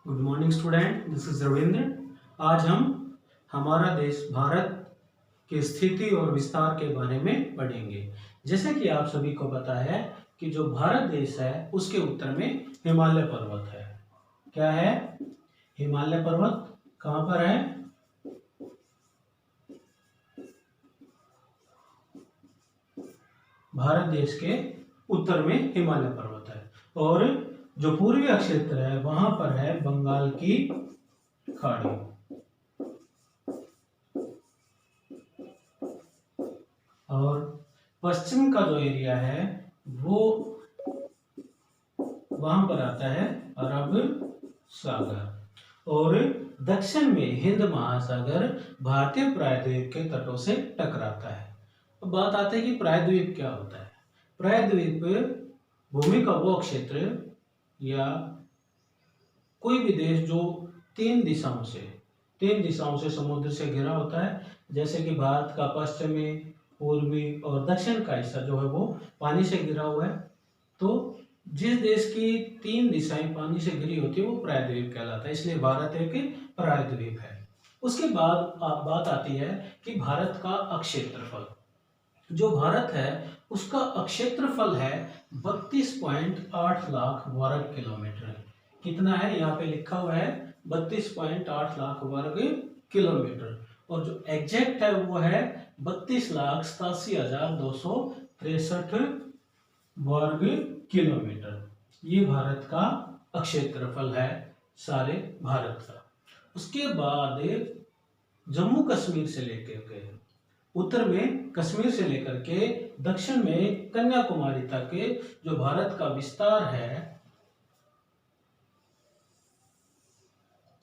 Good morning student, this is Ravindra. आज हम हमारा देश भारत की स्थिति और विस्तार के बारे में पढ़ेंगे। जैसे कि आप सभी को पता है कि जो भारत देश है उसके उत्तर में हिमालय पर्वत है। क्या है? हिमालय पर्वत कहाँ पर है? भारत देश के उत्तर में हिमालय पर्वत है। और जो पूर्वी क्षेत्र है वहां पर है बंगाल की खाड़ी। और पश्चिम का जो एरिया है वो वहां पर आता है अरब सागर। और दक्षिण में हिंद महासागर भारतीय प्रायद्वीप के तटों से टकराता है। अब बात आती है कि प्रायद्वीप क्या होता है। प्रायद्वीप भूमि का वो क्षेत्र या कोई भी देश जो तीन दिशाओं से समुद्र से घिरा होता है। जैसे कि भारत का पश्चिमी, पूर्वी और दक्षिण का हिस्सा जो है वो पानी से घिरा हुआ है। तो जिस देश की तीन दिशाएं पानी से घिरी होती है वो प्रायद्वीप कहलाता है, इसलिए भारत एक प्रायद्वीप है। उसके बाद बात आती है कि भारत का अक्षेत्रफल। जो भारत है उसका अक्षेत्रफल है 32.8 लाख वर्ग किलोमीटर। कितना है? यहाँ पे लिखा हुआ है 32.8 लाख वर्ग किलोमीटर। और जो एग्जैक्ट है वो है 32,87,263 वर्ग किलोमीटर। ये भारत का अक्षेत्रफल है सारे भारत का। उसके बाद जम्मू कश्मीर से लेकर के उत्तर में कश्मीर से लेकर के दक्षिण में कन्याकुमारी तक जो भारत का विस्तार है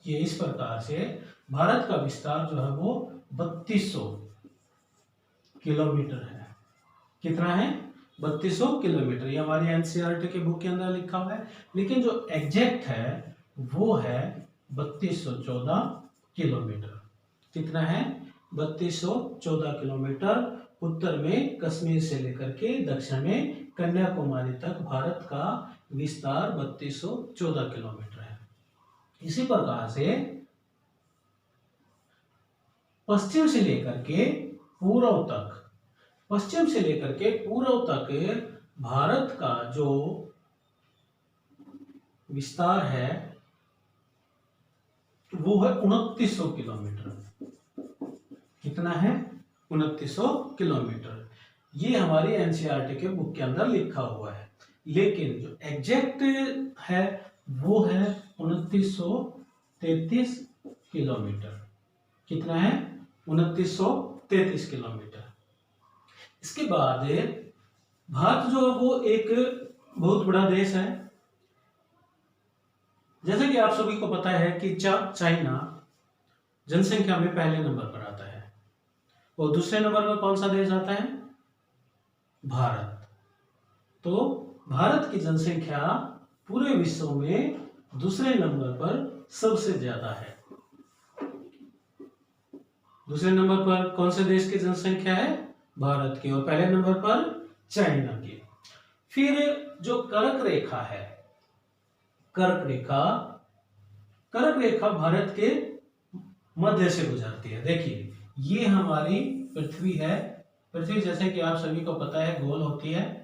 ये इस प्रकार से भारत का विस्तार जो है वो 3200 किलोमीटर है। कितना है? 3200 किलोमीटर। ये हमारी एनसीईआरटी के बुक के अंदर लिखा हुआ है, लेकिन जो एग्जैक्ट है वो है 3214 किलोमीटर। कितना है? 3214 किलोमीटर। उत्तर में कश्मीर से लेकर के दक्षिण में कन्याकुमारी तक भारत का विस्तार 3214 किलोमीटर है। इसी प्रकार से पश्चिम से लेकर के पूर्व तक भारत का जो विस्तार है वो है 2900 किलोमीटर। कितना है? 2900 किलोमीटर। ये हमारी एनसीईआरटी के बुक के अंदर लिखा हुआ है, लेकिन जो एग्जैक्ट है वो है 2933 किलोमीटर। कितना है? 2933 किलोमीटर। इसके बाद भारत जो है वो एक बहुत बड़ा देश है। जैसे कि आप सभी को पता है कि चाइना जनसंख्या में पहले नंबर पर आता है और दूसरे नंबर पर कौन सा देश आता है? भारत। तो भारत की जनसंख्या पूरे विश्व में दूसरे नंबर पर सबसे ज्यादा है। दूसरे नंबर पर कौन से देश की जनसंख्या है? भारत की। और पहले नंबर पर चाइना की। फिर जो कर्क रेखा है, कर्क रेखा भारत के मध्य से गुजरती है। देखिए ये हमारी पृथ्वी है। पृथ्वी जैसे कि आप सभी को पता है गोल होती है।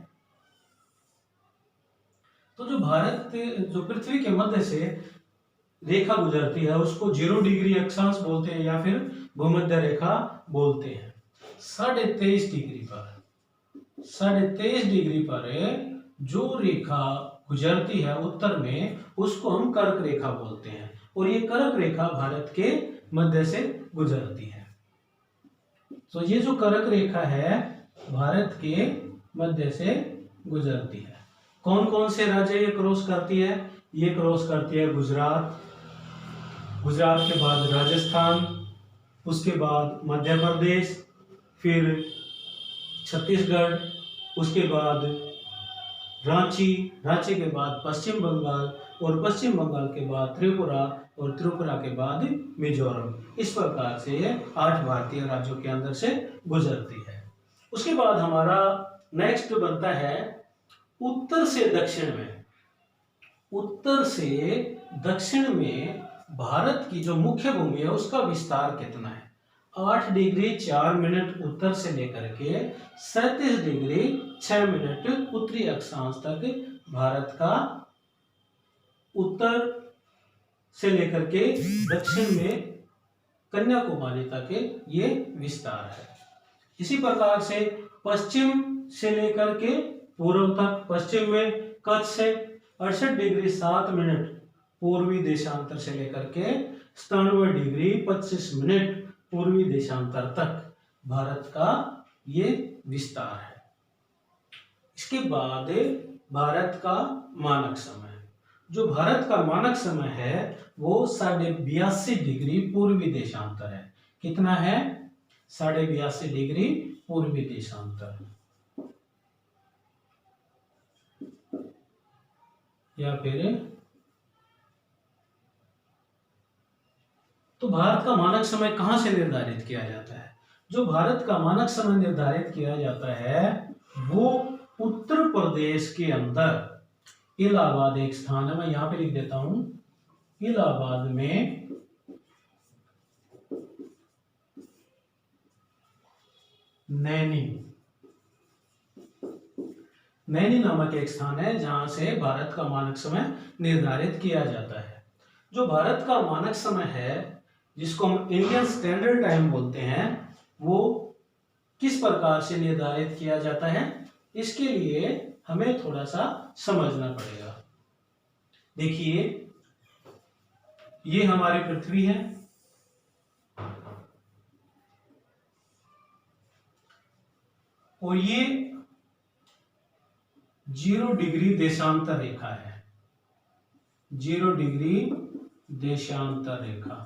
तो जो पृथ्वी के मध्य से रेखा गुजरती है उसको 0 डिग्री अक्षांश बोलते हैं या फिर भूमध्य रेखा बोलते हैं। 23.5 डिग्री पर जो रेखा गुजरती है उत्तर में उसको हम कर्क रेखा बोलते हैं। और ये कर्क रेखा भारत के मध्य से गुजरती है। तो ये जो कर्क रेखा है भारत के मध्य से गुजरती है। कौन कौन से राज्य ये क्रॉस करती है? ये क्रॉस करती है गुजरात के बाद राजस्थान, उसके बाद मध्य प्रदेश, फिर छत्तीसगढ़, उसके बाद रांची के बाद पश्चिम बंगाल और पश्चिम बंगाल के बाद त्रिपुरा और त्रिपुरा के बाद मिजोरम। इस प्रकार से ये 8 भारतीय राज्यों के अंदर से गुजरती है। उसके बाद हमारा नेक्स्ट बनता है उत्तर से दक्षिण में। उत्तर से दक्षिण में भारत की जो मुख्य भूमि है उसका विस्तार कितना है? 8 डिग्री 4 मिनट उत्तर से लेकर के 37 डिग्री 6 मिनट उत्तरी अक्षांश तक भारत का उत्तर से लेकर के दक्षिण में कन्याकुमारी तक ये विस्तार है। इसी प्रकार से पश्चिम से लेकर के पूर्व तक, पश्चिम में कच्छ से 68 डिग्री 7 मिनट पूर्वी देशांतर से लेकर के 97 डिग्री 25 मिनट पूर्वी देशांतर तक भारत का ये विस्तार है। इसके बाद भारत का मानक समय, जो भारत का मानक समय है वो 82.5 डिग्री पूर्वी देशांतर है। कितना है? 82.5 डिग्री पूर्वी देशांतर, या फिर तो भारत का मानक समय कहां से निर्धारित किया जाता है? जो भारत का मानक समय निर्धारित किया जाता है वो उत्तर प्रदेश के अंदर इलाहाबाद एक स्थान है, मैं यहां पे लिख देता हूं, इलाहाबाद में नैनी नामक एक स्थान है जहां से भारत का मानक समय निर्धारित किया जाता है। जो भारत का मानक समय है जिसको हम इंडियन स्टैंडर्ड टाइम बोलते हैं, वो किस प्रकार से निर्धारित किया जाता है इसके लिए हमें थोड़ा सा समझना पड़ेगा। देखिए, ये हमारी पृथ्वी है और ये 0 डिग्री देशांतर रेखा है, 0 डिग्री देशांतर रेखा।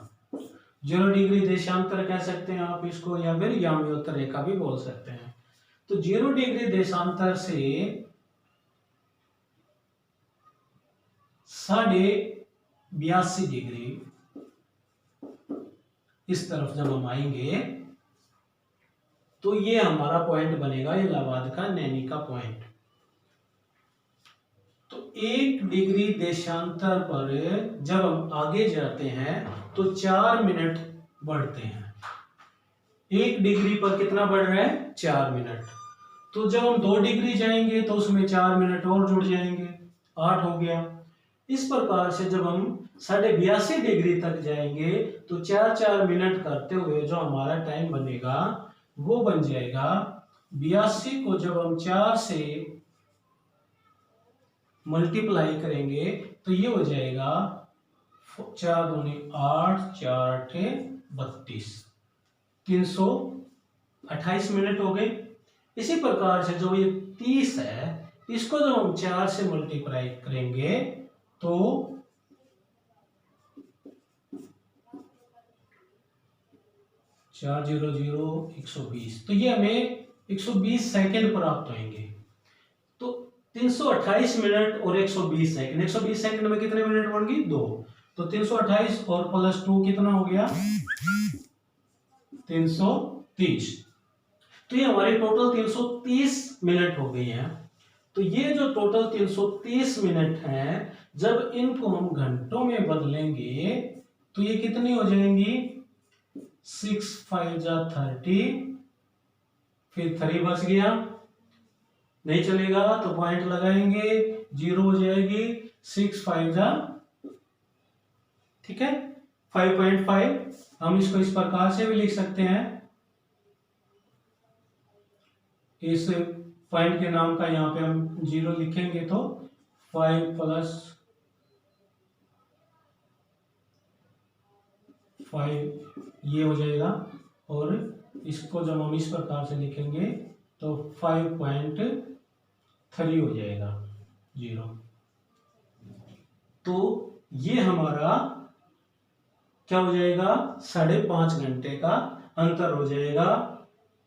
0 डिग्री देशांतर कह सकते हैं आप इसको, या फिर याम्योत्तर रेखा भी बोल सकते हैं। तो 0 डिग्री देशांतर से 82.5 डिग्री इस तरफ जब हम आएंगे तो ये हमारा पॉइंट बनेगा इलाहाबाद का नैनी का पॉइंट। तो 1 डिग्री देशांतर पर जब हम आगे जाते हैं तो 4 मिनट बढ़ते हैं। 1 डिग्री पर कितना बढ़ रहा है? 4 मिनट। तो जब हम 2 डिग्री जाएंगे तो उसमें 4 मिनट और जुड़ जाएंगे, 8 हो गया। इस प्रकार से जब हम 82.5 डिग्री तक जाएंगे तो 4-4 मिनट करते हुए जो हमारा टाइम बनेगा वो बन जाएगा 82 को जब हम 4 से मल्टीप्लाई करेंगे तो ये हो जाएगा 4 दूनी 8, 4 8 32, 328 मिनट हो गए। इसी प्रकार से जो ये 30 है इसको जब हम 4 से मल्टीप्लाई करेंगे तो 4 0 0 120, तो ये हमें 120 सेकेंड प्राप्त होंगे। तो 328 मिनट और 120 सेकंड, 120 सेकंड में कितने मिनट बन गई? 2। तो 328 और प्लस 2 कितना हो गया? 330। तो ये हमारी टोटल 330 मिनट हो गई है। तो ये जो टोटल 330 मिनट हैं जब इनको हम घंटों में बदलेंगे तो ये कितनी हो जाएंगी? 6 5 जा 30, फिर 3 बच गया, नहीं चलेगा तो पॉइंट लगाएंगे, 0 हो जाएगी, 6 5 जा, ठीक है, 5.5। हम इसको इस प्रकार से भी लिख सकते हैं, इस पॉइंट के नाम का यहाँ पे हम 0 लिखेंगे तो 5 + 5 ये हो जाएगा, और इसको जब हम इस प्रकार से लिखेंगे तो 5.3 हो जाएगा 0। तो ये हमारा क्या हो जाएगा? 5.5 घंटे का अंतर हो जाएगा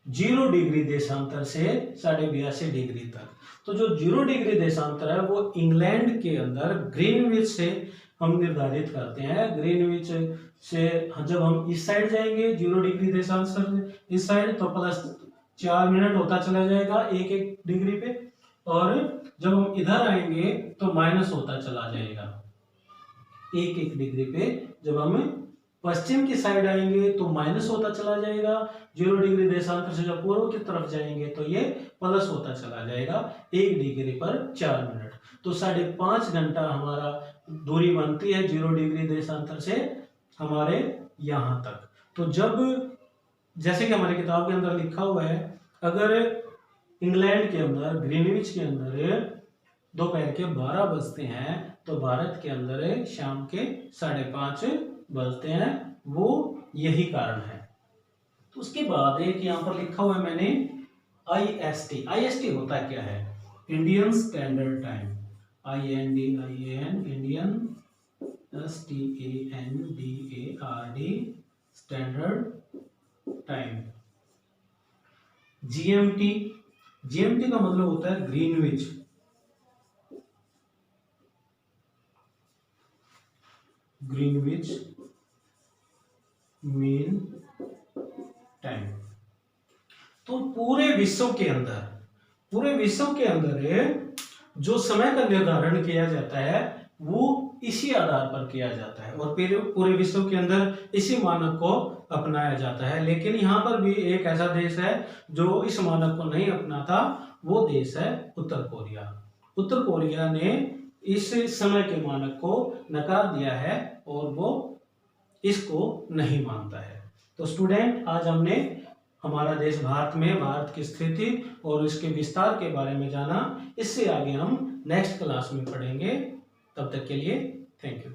0 डिग्री देशांतर से 82.5 डिग्री तक। तो जो 0 डिग्री देशांतर है वो इंग्लैंड के अंदर ग्रीनविच से हम निर्धारित करते हैं। ग्रीनविच से जब हम इस साइड जाएंगे 0 डिग्री देशांतर इस साइड तो +4 मिनट होता चला जाएगा 1-1 डिग्री पे, और जब हम इधर आएंगे तो माइनस होता चला जाएगा 1-1 डिग्री पे। जब हम पश्चिम की साइड आएंगे तो माइनस होता चला जाएगा, 0 डिग्री देशांतर से जब पूर्व की तरफ जाएंगे तो ये प्लस होता चला जाएगा 1 डिग्री पर 4 मिनट। तो 5.5 घंटा हमारा दूरी बनती है 0 डिग्री देशांतर से हमारे यहाँ तक। तो जब जैसे कि हमारी किताब के अंदर लिखा हुआ है, अगर इंग्लैंड के अंदर ग्रीनविच के अंदर दोपहर के 12 बजते हैं तो भारत के अंदर शाम के 5:30 बजते हैं, वो यही कारण है। तो उसके बाद एक यहाँ पर लिखा हुआ है मैंने IST। IST होता क्या है? Indian standard time. INDIAN Indian STANDARD standard time. GMT का मतलब होता है ग्रीनविच। Greenwich mean time. तो पूरे विश्व के अंदर जो समय का निर्धारण किया जाता है वो इसी आधार पर किया जाता है और फिर पूरे विश्व के अंदर इसी मानक को अपनाया जाता है। लेकिन यहाँ पर भी एक ऐसा देश है जो इस मानक को नहीं अपनाता, वो देश है उत्तर कोरिया। उत्तर कोरिया ने इस समय के मानक को नकार दिया है और वो इसको नहीं मानता है। तो स्टूडेंट, आज हमने हमारा देश भारत की स्थिति और इसके विस्तार के बारे में जाना। इससे आगे हम नेक्स्ट क्लास में पढ़ेंगे। तब तक के लिए थैंक यू।